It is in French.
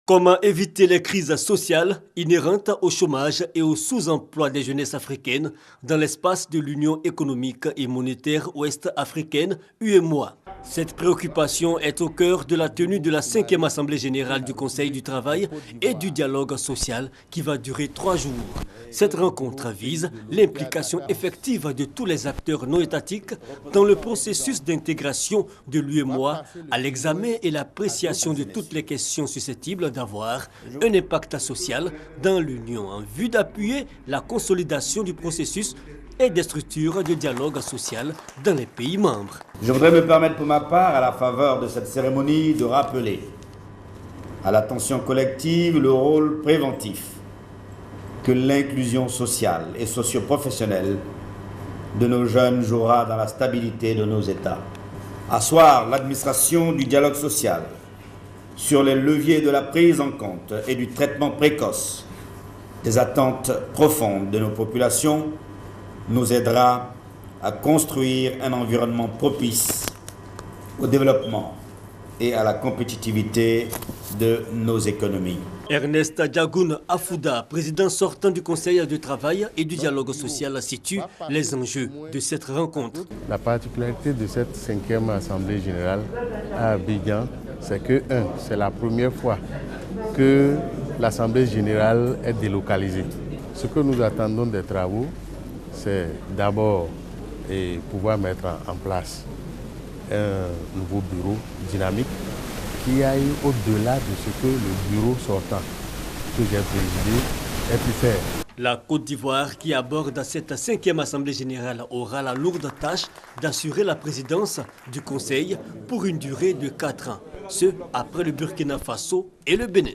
Comment éviter les crises sociales inhérentes au chômage et au sous-emploi des jeunesses africaines dans l'espace de l'Union économique et monétaire ouest-africaine, UEMOA? Cette préoccupation est au cœur de la tenue de la 5e Assemblée générale du Conseil du travail et du dialogue social qui va durer 3 jours. Cette rencontre vise l'implication effective de tous les acteurs non étatiques dans le processus d'intégration de l'UEMOA à l'examen et l'appréciation de toutes les questions susceptibles d'avoir un impact social dans l'Union en vue d'appuyer la consolidation du processus et des structures de dialogue social dans les pays membres. Je voudrais me permettre pour ma part, à la faveur de cette cérémonie, de rappeler à l'attention collective le rôle préventif que l'inclusion sociale et socio-professionnelle de nos jeunes jouera dans la stabilité de nos États. Asseoir l'administration du dialogue social sur les leviers de la prise en compte et du traitement précoce des attentes profondes de nos populations nous aidera à construire un environnement propice au développement et à la compétitivité de nos économies. Ernest Diagoune Afouda, président sortant du Conseil du travail et du dialogue social, situe les enjeux de cette rencontre. La particularité de cette 5e Assemblée générale à Abidjan, c'est que, c'est la première fois que l'Assemblée générale est délocalisée. Ce que nous attendons des travaux, c'est d'abord pouvoir mettre en place un nouveau bureau dynamique qui aille au-delà de ce que le bureau sortant que j'ai présidé ait pu faire. La Côte d'Ivoire, qui aborde cette 5e Assemblée générale, aura la lourde tâche d'assurer la présidence du Conseil pour une durée de 4 ans, ce après le Burkina Faso et le Bénin.